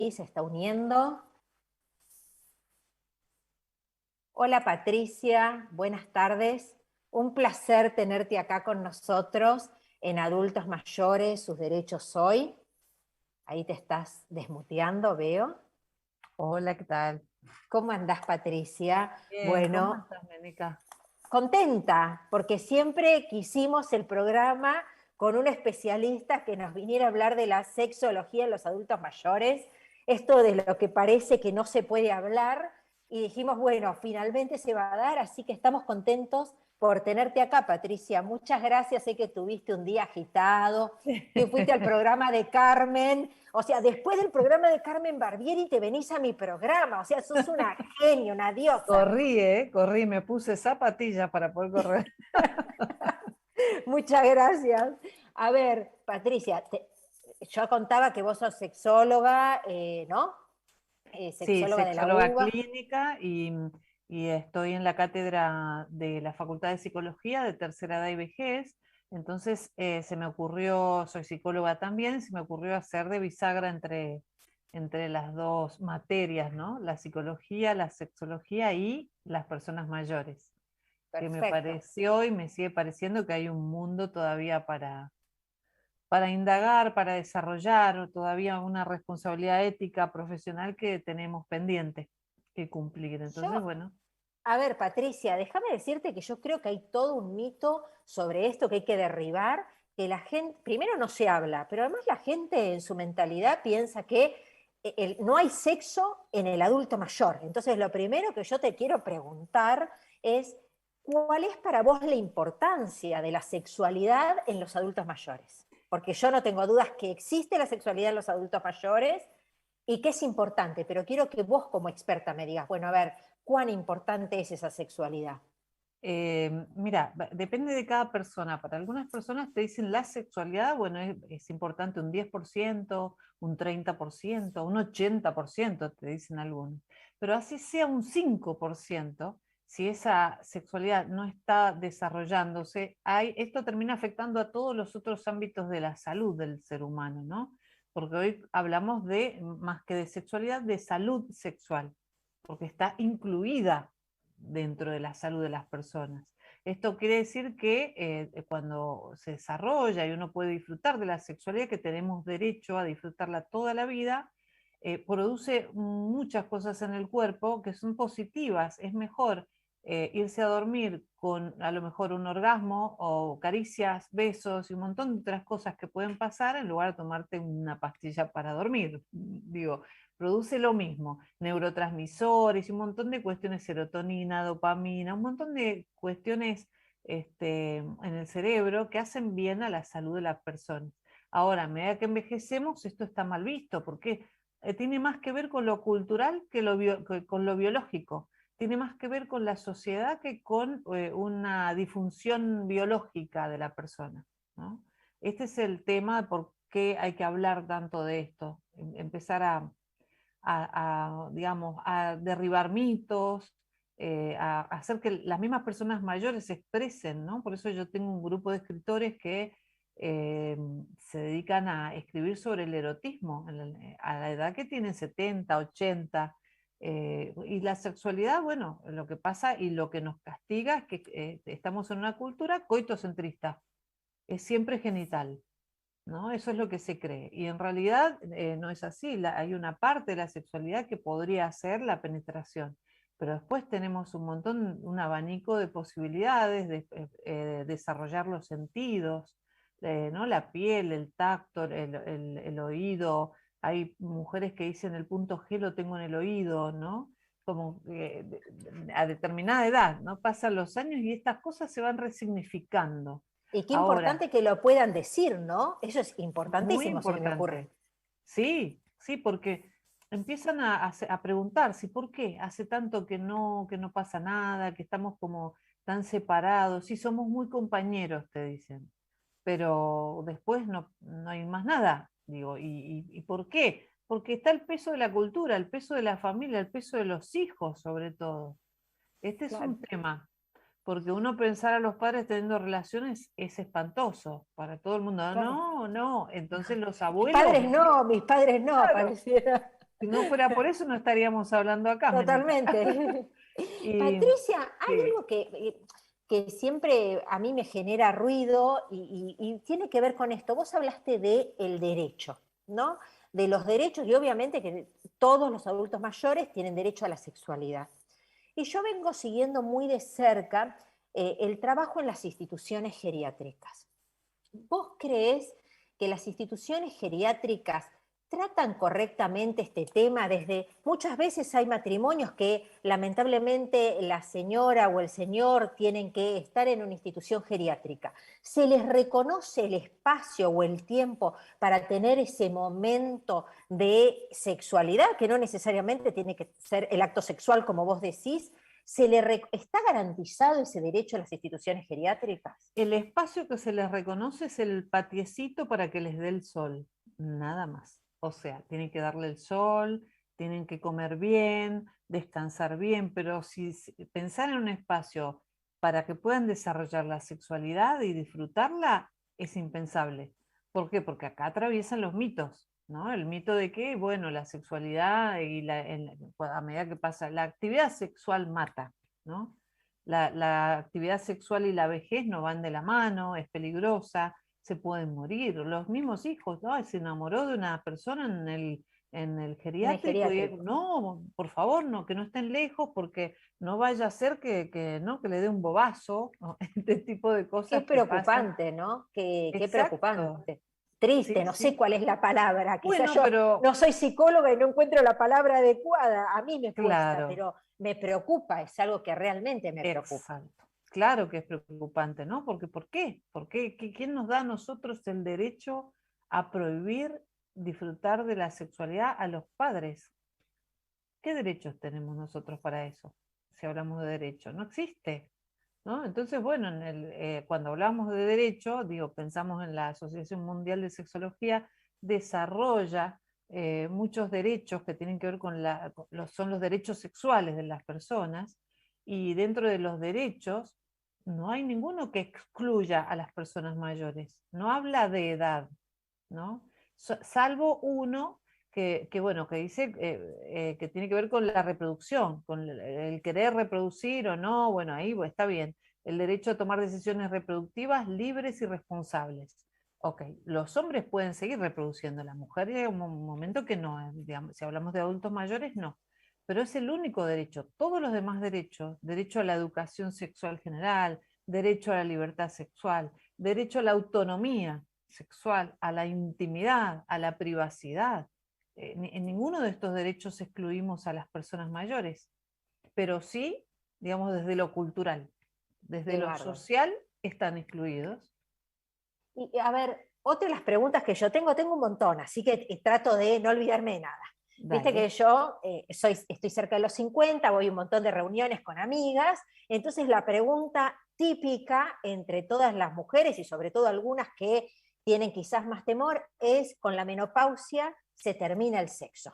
Y se está uniendo. Hola Patricia, buenas tardes. Un placer tenerte acá con nosotros en Adultos Mayores, sus derechos hoy. Ahí te estás desmuteando, veo. Hola, ¿qué tal? ¿Cómo andás, Patricia? Bien, ¿cómo Bueno, estás, Ménica? contenta, porque siempre quisimos el programa con un especialista que nos viniera a hablar de la sexología en los adultos mayores, esto de lo que parece que no se puede hablar, y dijimos, bueno, finalmente se va a dar, así que estamos contentos por tenerte acá, Patricia. Muchas gracias, sé que tuviste un día agitado, que fuiste al programa de Carmen, o sea, después del programa de Carmen Barbieri te venís a mi programa, o sea, sos una genia, una diosa. Corrí, me puse zapatillas para poder correr. Muchas gracias. A ver, Patricia, yo contaba que vos sos sexóloga, ¿no? Sí, Sexóloga de la sexóloga UBA. clínica y estoy en la cátedra de la Facultad de Psicología de tercera edad y vejez. Entonces se me ocurrió, soy psicóloga también, se me ocurrió hacer de bisagra entre las dos materias, ¿no? La psicología, la sexología y las personas mayores, que me Perfecto. pareció y me sigue pareciendo que hay un mundo todavía para indagar, para desarrollar todavía una responsabilidad ética profesional que tenemos pendiente que cumplir. Entonces, Yo, bueno, a ver, Patricia, déjame decirte que yo creo que hay todo un mito sobre esto que hay que derribar, que la gente, primero no se habla, pero además la gente en su mentalidad piensa que no hay sexo en el adulto mayor. Entonces, lo primero que yo te quiero preguntar es, ¿cuál es para vos la importancia de la sexualidad en los adultos mayores? Porque yo no tengo dudas que existe la sexualidad en los adultos mayores y que es importante, pero quiero que vos como experta me digas, bueno, a ver, ¿cuán importante es esa sexualidad? mira, depende de cada persona. Para algunas personas te dicen la sexualidad, bueno, es importante un 10%, un 30%, un 80%, te dicen algunos. Pero así sea un 5%, si esa sexualidad no está desarrollándose, esto termina afectando a todos los otros ámbitos de la salud del ser humano, ¿no? Porque hoy hablamos de, más que de sexualidad, de salud sexual, porque está incluida dentro de la salud de las personas. Esto quiere decir que cuando se desarrolla y uno puede disfrutar de la sexualidad, que tenemos derecho a disfrutarla toda la vida, produce muchas cosas en el cuerpo que son positivas. Es mejor irse a dormir con a lo mejor un orgasmo o caricias, besos y un montón de otras cosas que pueden pasar en lugar de tomarte una pastilla para dormir. Digo, produce lo mismo, neurotransmisores y un montón de cuestiones, serotonina, dopamina, un montón de cuestiones en el cerebro que hacen bien a la salud de las personas. Ahora, a medida que envejecemos, esto está mal visto, porque tiene más que ver con lo cultural que con lo biológico. Tiene más que ver con la sociedad que con una disfunción biológica de la persona, ¿no? Este es el tema de por qué hay que hablar tanto de esto, empezar digamos, a derribar mitos, a hacer que las mismas personas mayores se expresen, ¿no? Por eso yo tengo un grupo de escritores que eh, se dedican a escribir sobre el erotismo a la edad que tienen 70, 80. Y la sexualidad, bueno, lo que pasa y lo que nos castiga es que estamos en una cultura coitocentrista, es siempre genital, ¿no? Eso es lo que se cree. Y en realidad no es así. Hay una parte de la sexualidad que podría ser la penetración, pero después tenemos un montón, un abanico de posibilidades de desarrollar los sentidos, ¿no? La piel, el tacto, el oído. Hay mujeres que dicen el punto G lo tengo en el oído, ¿no? Como a determinada edad, ¿no? Pasan los años y estas cosas se van resignificando. Y qué Ahora, importante que lo puedan decir, ¿no? Eso es muy importantísimo, se me ocurre. importante. Sí, sí, porque empiezan a preguntarse, ¿por qué? Hace tanto que no pasa nada, que estamos como tan separados, sí, somos muy compañeros, te dicen, pero después no hay más nada, digo, ¿y por qué? Porque está el peso de la cultura, el peso de la familia, el peso de los hijos, sobre todo. Este es Claro. un tema, porque uno pensar a los padres teniendo relaciones es espantoso para todo el mundo. Claro. No, no, entonces los Mis abuelos, padres no, mis padres no, claro, pareciera. Si no fuera por eso no estaríamos hablando acá, Menita. Totalmente. Y Patricia, hay sí, algo que siempre a mí me genera ruido y tiene que ver con esto. Vos hablaste del derecho, ¿no? De los derechos y obviamente que todos los adultos mayores tienen derecho a la sexualidad. Y yo vengo siguiendo muy de cerca el trabajo en las instituciones geriátricas. ¿Vos creés que las instituciones geriátricas tratan correctamente este tema? Desde muchas veces hay matrimonios que lamentablemente la señora o el señor tienen que estar en una institución geriátrica. ¿Se les reconoce el espacio o el tiempo para tener ese momento de sexualidad, que no necesariamente tiene que ser el acto sexual como vos decís? ¿Está garantizado ese derecho a las instituciones geriátricas? el espacio que se les reconoce es el patiecito para que les dé el sol, nada más. O sea, tienen que darle el sol, tienen que comer bien, descansar bien, pero si pensar en un espacio para que puedan desarrollar la sexualidad y disfrutarla es impensable. ¿Por qué? Porque acá atraviesan los mitos, ¿no? El mito de que, bueno, la sexualidad y a medida que pasa, la actividad sexual mata, ¿no? La actividad sexual y la vejez no van de la mano, es peligrosa, se pueden morir. Los mismos hijos, ¿no? Se enamoró de una persona en el En el geriátrico y geriátrico. no, por favor, no, que no estén lejos porque no vaya a ser no, que le dé un bobazo, ¿no? Este tipo de Qué cosas que pasan. preocupante, ¿no? Qué Exacto, preocupante. Triste, sí, no sé sí. cuál es la palabra. Quizás Bueno, yo pero no soy psicóloga y no encuentro la palabra adecuada. A mí me cuesta, claro. pero me preocupa, es algo que realmente me preocupa. Exacto. Claro que es preocupante, ¿no? Porque ¿por qué? ¿Por qué? ¿Quién nos da a nosotros el derecho a prohibir disfrutar de la sexualidad a los padres? ¿Qué derechos tenemos nosotros para eso? Si hablamos de derecho, no existe, ¿no? Entonces, bueno, cuando hablamos de derecho, digo, pensamos en la Asociación Mundial de Sexología, desarrolla muchos derechos que tienen que ver son los derechos sexuales de las personas, y dentro de los derechos no hay ninguno que excluya a las personas mayores, no habla de edad, ¿no? Salvo uno bueno, que dice que tiene que ver con la reproducción, con el querer reproducir o no, bueno, ahí está bien. El derecho a tomar decisiones reproductivas libres y responsables. Ok, los hombres pueden seguir reproduciendo, la mujer llega un momento que no, digamos, si hablamos de adultos mayores, no. Pero es el único derecho. Todos los demás derechos, derecho a la educación sexual general, derecho a la libertad sexual, derecho a la autonomía sexual, a la intimidad, a la privacidad. En ninguno de estos derechos excluimos a las personas mayores, pero sí, digamos, desde lo cultural, desde Qué lo bárbaro. social están excluidos. Y a ver, otra de las preguntas que yo tengo un montón, así que trato de no olvidarme de nada. Viste que Dale. yo estoy cerca de los 50, voy a un montón de reuniones con amigas, entonces la pregunta típica entre todas las mujeres y sobre todo algunas que tienen quizás más temor es: con la menopausia se termina el sexo.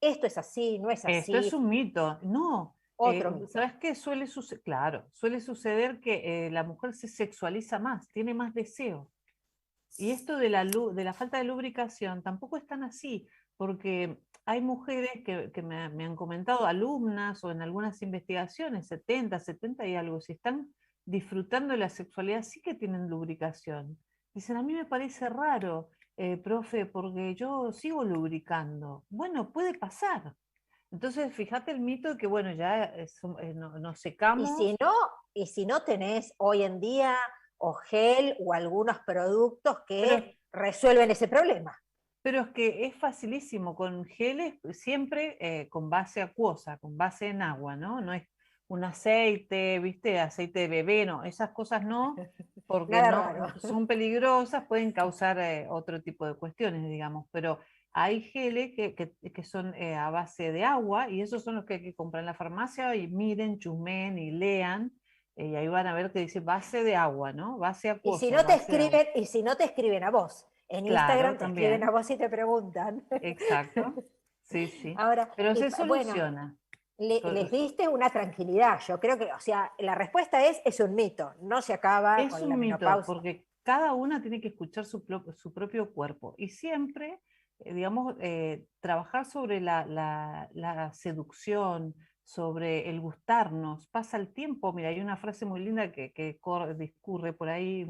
¿Esto es así? ¿No es Esto es así? un mito. No, Otro mito. ¿sabes qué? Suele suceder, claro, suele suceder que la mujer se sexualiza más, tiene más deseo. Y esto de la falta de lubricación tampoco es tan así, porque hay mujeres que me han comentado, alumnas o en algunas investigaciones, 70 y algo, si están disfrutando de la sexualidad, sí que tienen lubricación. Dicen, a mí me parece raro, profe, porque yo sigo lubricando. Bueno, puede pasar. Entonces, fíjate el mito de que, bueno, ya nos Y secamos. si no, y si no tenés hoy en día o gel o algunos productos Pero que resuelven ese problema. Pero es que es facilísimo, con geles siempre con base acuosa, con base en agua, ¿no? No es un aceite, ¿viste? Aceite de bebé, no, esas cosas no, porque Nada no raro. son peligrosas, pueden causar otro tipo de cuestiones, digamos, pero hay geles que son a base de agua y esos son los que hay que comprar en la farmacia y miren, chusmen y lean, y ahí van a ver que dice base de agua, ¿no? Base acuosa, base de agua. Y si no te escriben a vos, en Claro, Instagram te escriben a también. vos y te preguntan. Exacto, sí, sí. Ahora, Pero se bueno, soluciona. les diste una tranquilidad. Yo creo que, o sea, la respuesta es un mito. No se acaba Es con la un mito, menopausia. porque cada una tiene que escuchar su propio cuerpo. Y siempre digamos, trabajar sobre la seducción, sobre el gustarnos. Pasa el tiempo, mira, hay una frase muy linda que discurre por ahí,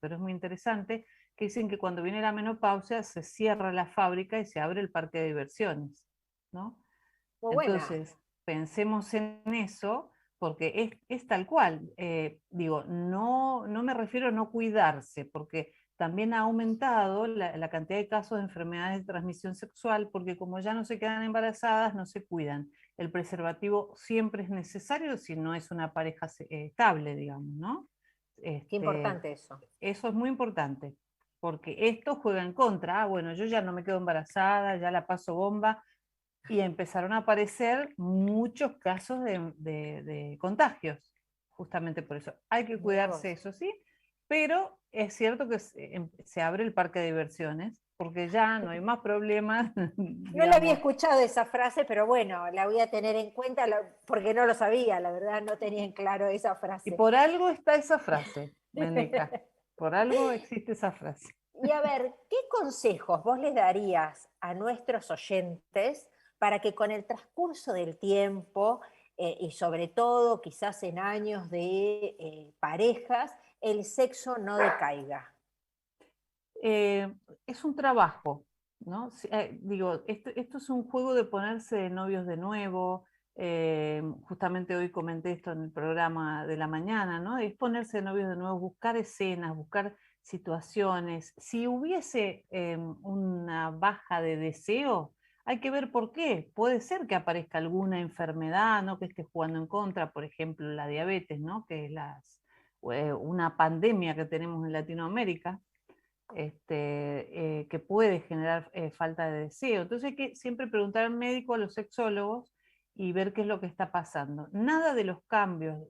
pero es muy interesante, que dicen que cuando viene la menopausia se cierra la fábrica y se abre el parque de diversiones, ¿no? Muy buena. Entonces, pensemos en eso, porque es tal cual. Digo, no me refiero a no cuidarse, porque también ha aumentado la cantidad de casos de enfermedades de transmisión sexual, porque como ya no se quedan embarazadas, no se cuidan. El preservativo siempre es necesario si no es una pareja estable, digamos, ¿no? Qué Este, importante eso. eso es muy importante, porque esto juega en contra. Ah, bueno, yo ya no me quedo embarazada, ya la paso bomba, y empezaron a aparecer muchos casos de contagios, justamente por eso. Hay que Mira cuidarse, vos. eso sí, pero es cierto que se abre el parque de diversiones, porque ya no hay más problemas, No la había digamos. escuchado esa frase, pero bueno, la voy a tener en cuenta porque no lo sabía, la verdad, no tenía en claro esa Y frase. por algo está esa frase, Meneca, por algo existe esa frase. Y a ver, ¿qué consejos vos les darías a nuestros oyentes para que con el transcurso del tiempo y sobre todo quizás en años de parejas, el sexo no decaiga? eh, es un trabajo, ¿no? Digo, esto es un juego de ponerse de novios de nuevo. Justamente hoy comenté esto en el programa de la mañana, ¿no? Es ponerse de novios de nuevo, buscar escenas, buscar situaciones. Si hubiese una baja de deseo, hay que ver por qué. Puede ser que aparezca alguna enfermedad, ¿no? Que esté jugando en contra, por ejemplo, la diabetes, ¿no? Que es una pandemia que tenemos en Latinoamérica, que puede generar falta de deseo. Entonces hay que siempre preguntar al médico, a los sexólogos, y ver qué es lo que está pasando. Nada de los cambios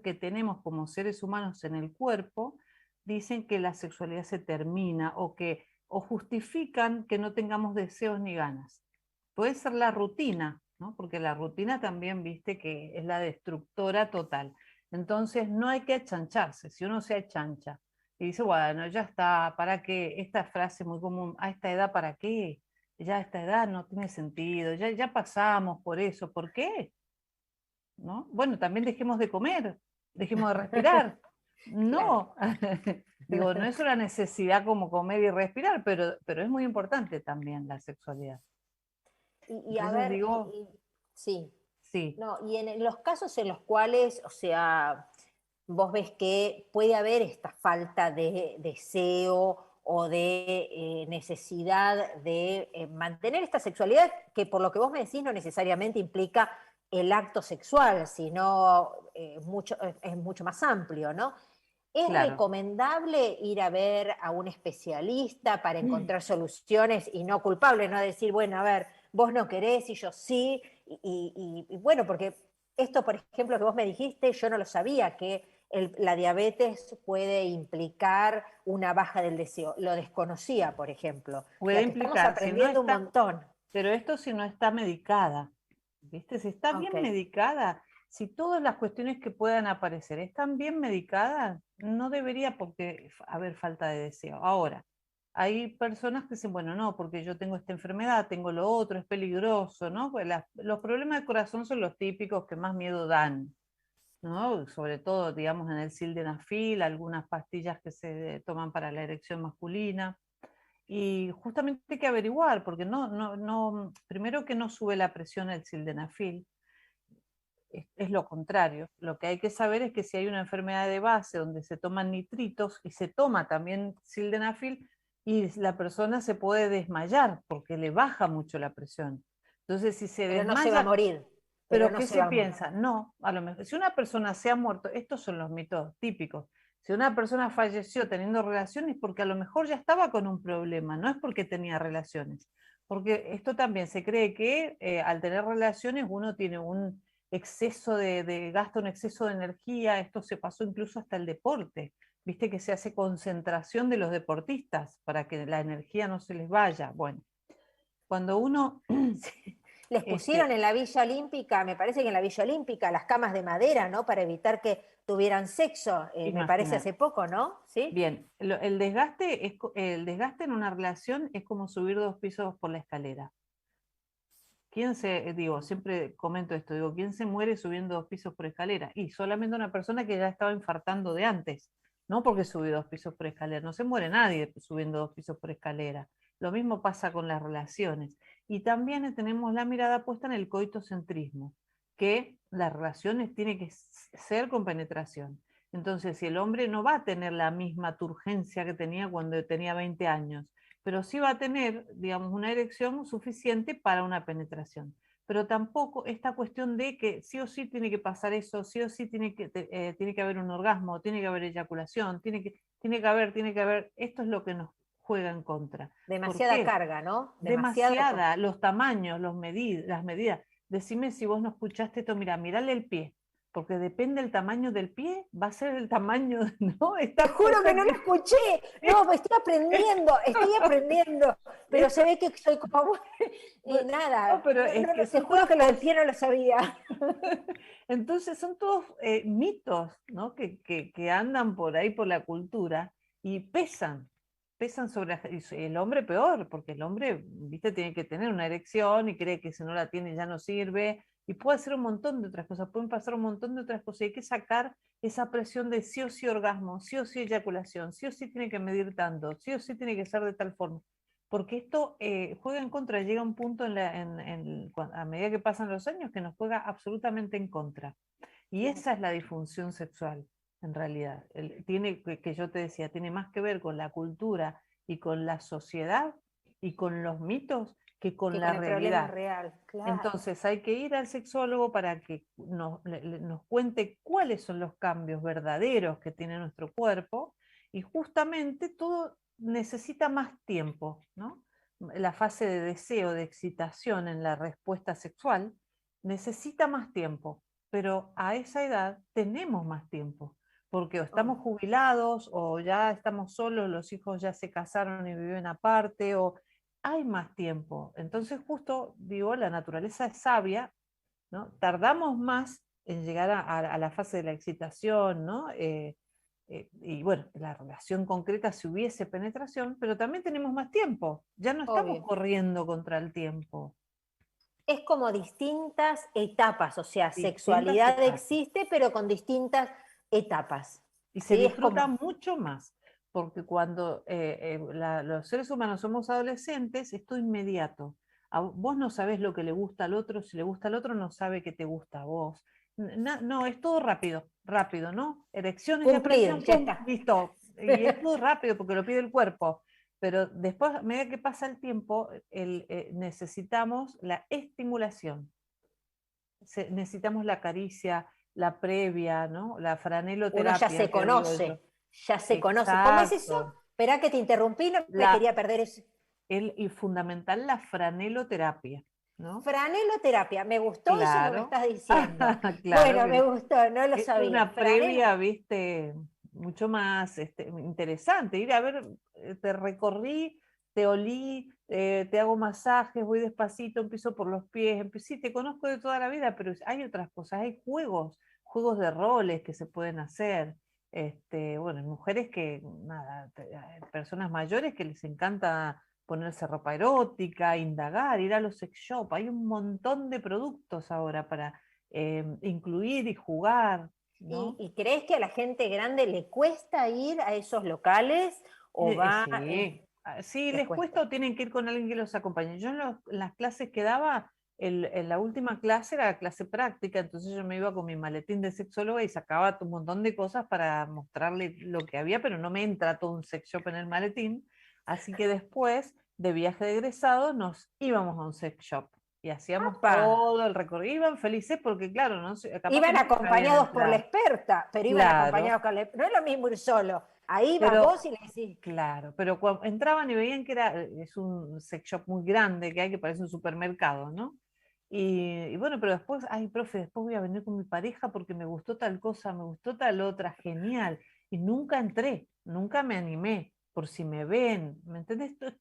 que tenemos como seres humanos en el cuerpo, dicen que la sexualidad se termina o justifican que no tengamos deseos ni ganas. Puede ser la rutina, ¿no? Porque la rutina también, viste, que es la destructora total. Entonces no hay que achancharse. Si uno se achancha y dice, bueno, ya está, ¿para qué? Esta frase muy común, a esta edad, ¿para qué? Ya a esta edad no tiene sentido, ya pasamos por eso, ¿por qué? ¿No? Bueno, también dejemos de comer, dejemos de respirar. Claro. No, digo, no es una necesidad como comer y respirar, pero es muy importante también la sexualidad. Y a Entonces ver, digo, sí, sí, no, y en los casos en los cuales, o sea, vos ves que puede haber esta falta de deseo o de necesidad de mantener esta sexualidad, que por lo que vos me decís no necesariamente implica el acto sexual, sino es mucho más amplio, ¿no? ¿Es claro. recomendable ir a ver a un especialista para encontrar soluciones y no culpables, no decir, bueno, a ver, vos no querés y yo sí? Y bueno, porque esto, por ejemplo, que vos me dijiste, yo no lo sabía, que la diabetes puede implicar una baja del deseo. Lo desconocía, por ejemplo. O Puede sea, que estamos implicar, si no aprendiendo un está, montón. pero esto si no está medicada, ¿viste? Si está Ok. bien medicada, si todas las cuestiones que puedan aparecer están bien medicadas, no debería porque haber falta de deseo. Ahora, hay personas que dicen, bueno, no, porque yo tengo esta enfermedad, tengo lo otro, es peligroso, ¿no? Pues los problemas del corazón son los típicos que más miedo dan, ¿no? Sobre todo, digamos, en el sildenafil, algunas pastillas que se toman para la erección masculina. Y justamente hay que averiguar, porque primero que no sube la presión el sildenafil, es lo contrario. Lo que hay que saber es que si hay una enfermedad de base donde se toman nitritos y se toma también sildenafil, y la persona se puede desmayar porque le baja mucho la presión. Entonces, si se Pero no se va a desmaya, morir. Pero ¿pero no qué se se va a morir. piensa? No, a lo mejor, si una persona se ha muerto, estos son los mitos típicos. Si una persona falleció teniendo relaciones, porque a lo mejor ya estaba con un problema, no es porque tenía relaciones. Porque esto también se cree que al tener relaciones uno tiene un exceso de gasto, un exceso de energía. Esto se pasó incluso hasta el deporte. Viste que se hace concentración de los deportistas para que la energía no se les vaya. Bueno, cuando uno Les pusieron en la Villa Olímpica, me parece que en la Villa Olímpica, las camas de madera, ¿no? Para evitar que tuvieran sexo, me parece Imagínate. hace poco, ¿no? ¿Sí? Bien, el desgaste en una relación es como subir 2 pisos por la escalera. Digo, siempre comento esto, digo, ¿quién se muere subiendo 2 pisos por escalera? Y solamente una persona que ya estaba infartando de antes, no porque subió 2 pisos por escalera, no se muere nadie subiendo 2 pisos por escalera. Lo mismo pasa con las relaciones. Y también tenemos la mirada puesta en el coitocentrismo, que las relaciones tienen que ser con penetración. Entonces, si el hombre no va a tener la misma turgencia que tenía cuando tenía 20 años, pero sí va a tener, digamos, una erección suficiente para una penetración. Pero tampoco esta cuestión de que sí o sí tiene que pasar eso, sí o sí tiene que haber un orgasmo, tiene que haber eyaculación, tiene que haber, esto es lo que nos juega en contra. ¿Por Demasiada qué? carga, ¿no? Demasiada, los tamaños, las medidas. Decime si vos no escuchaste esto, mirale el pie, porque depende del tamaño del pie, va a ser el tamaño, ¿no? Te Esta juro que cosa no lo que... escuché. No, estoy aprendiendo, pero se ve que soy como No, nada. pero es que Te son juro todas que lo del cosas. pie no lo sabía. Entonces son todos mitos, ¿no? Que andan por ahí por la cultura y pesan sobre y el hombre peor, porque el hombre, viste, tiene que tener una erección y cree que si no la tiene ya no sirve, y puede hacer un montón de otras cosas, pueden pasar un montón de otras cosas, y hay que sacar esa presión de sí o sí orgasmo, sí o sí eyaculación, sí o sí tiene que medir tanto, sí o sí tiene que ser de tal forma, porque esto juega en contra, llega un punto a medida que pasan los años que nos juega absolutamente en contra. Y esa es la disfunción sexual, en realidad. Tiene, que yo te decía, tiene más que ver con la cultura y con la sociedad y con los mitos que con Que la con el problema realidad. real, claro. Entonces hay que ir al sexólogo para que nos cuente cuáles son los cambios verdaderos que tiene nuestro cuerpo, y justamente todo necesita más tiempo, ¿no? La fase de deseo, de excitación en la respuesta sexual necesita más tiempo, pero a esa edad tenemos más tiempo, porque o estamos Oh. jubilados o ya estamos solos, los hijos ya se casaron y viven aparte, o hay más tiempo. Entonces, justo digo, la naturaleza es sabia, ¿no? Tardamos más en llegar a la fase de la excitación, ¿no? Y bueno, la relación concreta si hubiese penetración, pero también tenemos más tiempo. Ya no estamos Obvio. corriendo contra el tiempo. Es como distintas etapas, o sea, Distintas sexualidad etapas. existe, pero con distintas etapas. Y se ¿Sí? Es disfruta como, mucho más, porque cuando los seres humanos somos adolescentes, es todo inmediato. Vos no sabés lo que le gusta al otro, si le gusta al otro no sabe que te gusta a vos. No, es todo rápido, rápido, ¿no? Erección, cumplir, eyaculación, ya pum, está. listo. Y es todo rápido porque lo pide el cuerpo. Pero después, a medida que pasa el tiempo, necesitamos la estimulación, necesitamos la caricia, la previa, ¿no? La Uno franeloterapia, que digo yo. ya se conoce. ¿Cómo es eso? Exacto. Esperá que te interrumpí, no me La, quería perder eso. y fundamental la franeloterapia, ¿no? Franeloterapia, me gustó eso que me Claro. estás diciendo. Claro Bueno, me que gustó, no lo es sabía. una Franelo, previa, viste, mucho más interesante. Ir a ver, te recorrí, te olí, te hago masajes, voy despacito, empiezo por los pies, sí, te conozco de toda la vida, pero hay otras cosas, hay juegos de roles que se pueden hacer. Bueno, hay mujeres que, nada, personas mayores que les encanta ponerse ropa erótica, indagar, ir a los sex shop. Hay un montón de productos ahora para incluir y jugar, ¿no? y crees que a la gente grande le cuesta ir a esos locales o va, Sí, sí, les les cuesta? cuesta o tienen que ir con alguien que los acompañe. Yo en las clases que daba, en la última clase era la clase práctica, entonces yo me iba con mi maletín de sexóloga y sacaba un montón de cosas para mostrarle lo que había, pero no me entra todo un sex shop en el maletín. Así que después, de viaje de egresado, nos íbamos a un sex shop y hacíamos ¡Apa! todo el recorrido. Iban felices porque, claro, no, capaz que Iban nunca habían acompañados por la entrado. experta, pero iban Claro, acompañados con la... No es lo mismo ir solo. Ahí vas pero vos y le decís, claro, pero cuando entraban y veían que es un sex shop muy grande que hay, que parece un supermercado, ¿no? Y bueno, pero después, ay, profe, después voy a venir con mi pareja porque me gustó tal cosa, me gustó tal otra, genial. Y nunca entré, nunca me animé, por si me ven, ¿me entendés? Esto es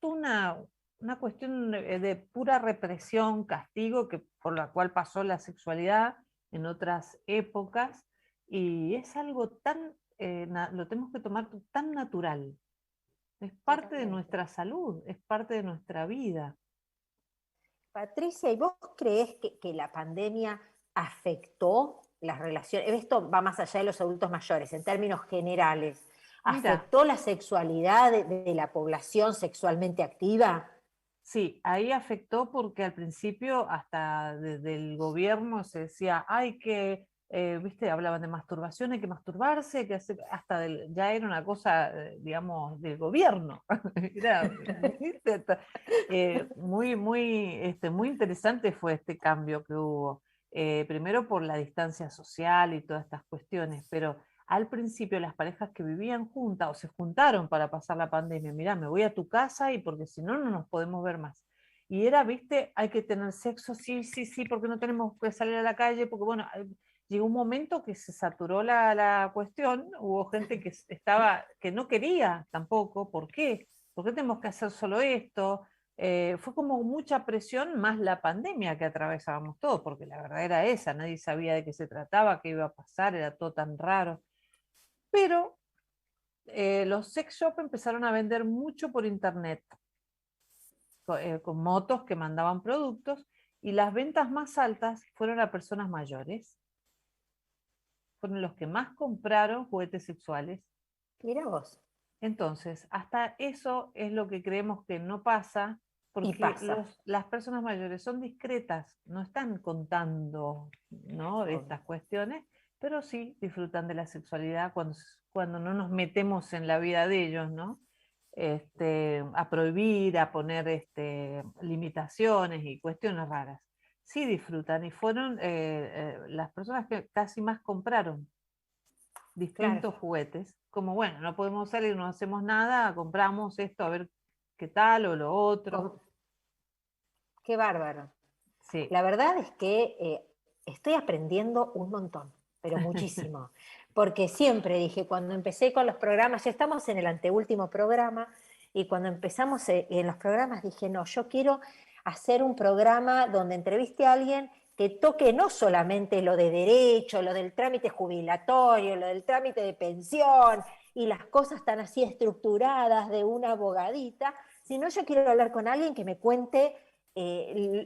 una cuestión de pura represión, castigo, que, por la cual pasó la sexualidad en otras épocas, y es algo tan, lo tenemos que tomar tan natural. Es parte de Totalmente. nuestra salud, es parte de nuestra vida. Patricia, ¿y vos creés que la pandemia afectó las relaciones? Esto va más allá de los adultos mayores, en términos generales. Mira, ¿Afectó la sexualidad de la población sexualmente activa? sí, ahí afectó porque al principio hasta desde el gobierno se decía, hay que, viste, hablaban de masturbación, hay que masturbarse, hay que hacer, hasta ya era una cosa, digamos, del gobierno. Era, ¿viste? Muy interesante fue este cambio que hubo. Primero por la distancia social y todas estas cuestiones, pero al principio las parejas que vivían juntas o se juntaron para pasar la pandemia, mira, me voy a tu casa y porque si no, no nos podemos ver más. Y era, viste, hay que tener sexo, sí, sí, sí, porque no tenemos que salir a la calle, porque bueno, llegó un momento que se saturó la cuestión, hubo gente que estaba, que no quería tampoco, ¿por qué? ¿Por qué tenemos que hacer solo esto? Fue como mucha presión más la pandemia que atravesábamos todos, porque la verdad era esa, nadie sabía de qué se trataba, qué iba a pasar, era todo tan raro. Pero los sex shop empezaron a vender mucho por internet, con motos que mandaban productos, y las ventas más altas fueron a personas mayores, fueron los que más compraron juguetes sexuales. Mira vos. Entonces, hasta eso es lo que creemos que no pasa, Y porque pasa. las personas mayores son discretas, no están contando, ¿no?, Obvio. estas cuestiones, pero sí disfrutan de la sexualidad cuando no nos metemos en la vida de ellos, ¿no? A prohibir, a poner limitaciones y cuestiones raras. Sí disfrutan y fueron las personas que casi más compraron Claro. distintos juguetes, como bueno, no podemos salir, no hacemos nada, compramos esto a ver qué tal o lo otro. Con- Qué bárbaro. Sí. La verdad es que estoy aprendiendo un montón, pero muchísimo. Porque siempre dije, cuando empecé con los programas, ya estamos en el anteúltimo programa, y cuando empezamos en los programas dije, no, yo quiero hacer un programa donde entreviste a alguien que toque no solamente lo de derecho, lo del trámite jubilatorio, lo del trámite de pensión y las cosas tan así estructuradas de una abogadita, sino yo quiero hablar con alguien que me cuente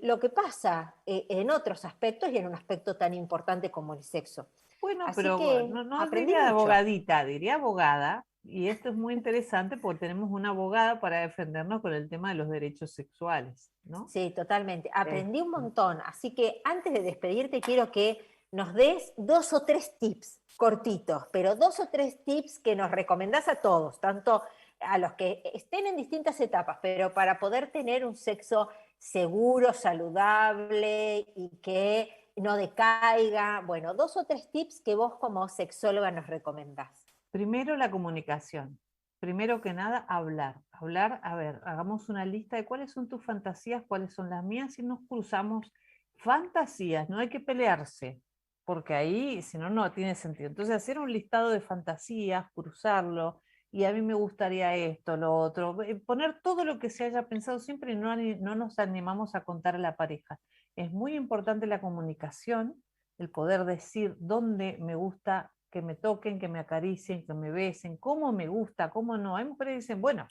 lo que pasa en otros aspectos y en un aspecto tan importante como el sexo. Bueno, Así pero que no aprendí diría mucho. abogadita, diría abogada, y esto es muy interesante porque tenemos una abogada para defendernos con el tema de los derechos sexuales, ¿no? Sí, totalmente. Aprendí un Este, montón. Así que antes de despedirte, quiero que nos des 2 o 3 tips cortitos, pero 2 o 3 tips que nos recomendás a todos, tanto a los que estén en distintas etapas, pero para poder tener un sexo seguro, saludable y que no decaiga. Bueno, 2 o 3 tips que vos como sexóloga nos recomendás. Primero la comunicación. Primero que nada, hablar. Hablar, a ver, hagamos una lista de cuáles son tus fantasías, cuáles son las mías y nos cruzamos fantasías. No hay que pelearse, porque ahí, si no, no tiene sentido. Entonces, hacer un listado de fantasías, cruzarlo, y a mí me gustaría esto, lo otro, poner todo lo que se haya pensado siempre y no nos animamos a contar a la pareja. Es muy importante la comunicación, el poder decir dónde me gusta que me toquen, que me acaricien, que me besen, cómo me gusta, cómo no. Hay mujeres que dicen, bueno,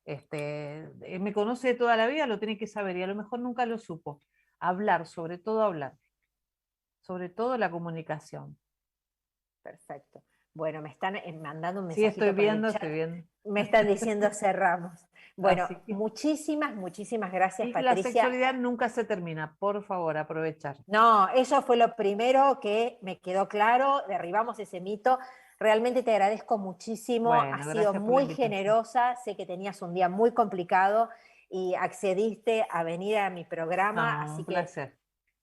me conoce de toda la vida, lo tiene que saber, y a lo mejor nunca lo supo. Hablar, sobre todo la comunicación. Perfecto. Bueno, me están mandando un Sí, estoy mensajito por el viendo, chat. estoy viendo. Me están diciendo cerramos. Bueno, Así que, muchísimas, muchísimas gracias, y la Patricia. sexualidad nunca se termina, por favor, aprovechar. No, eso fue lo primero que me quedó claro, derribamos ese mito. Realmente te agradezco muchísimo, has Bueno, sido gracias por la muy invitación. generosa, sé que tenías un día muy complicado y accediste a venir a mi programa, No, un así que placer.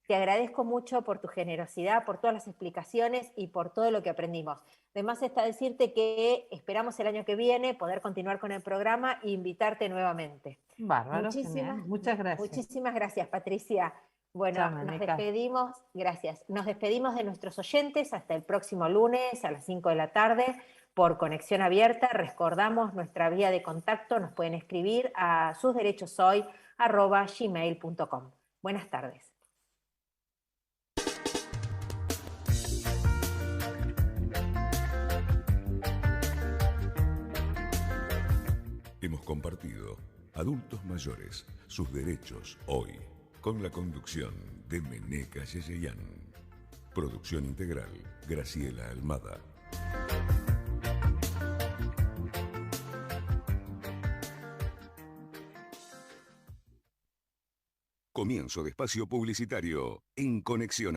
te agradezco mucho por tu generosidad, por todas las explicaciones y por todo lo que aprendimos. Además está decirte que esperamos el año que viene poder continuar con el programa e invitarte nuevamente. Bárbaro, genial. Muchísimas, Muchas gracias. muchísimas gracias, Patricia. Bueno, Chao, nos Maneca. despedimos, gracias. Nos despedimos de nuestros oyentes hasta el próximo lunes a las 5 de la tarde por Conexión Abierta. Recordamos nuestra vía de contacto, nos pueden escribir a gmail.com. Buenas tardes. Hemos compartido Adultos Mayores, sus derechos hoy, con la conducción de Meneca Yeyeyán. Producción integral, Graciela Almada. Comienzo de espacio publicitario en Conexión.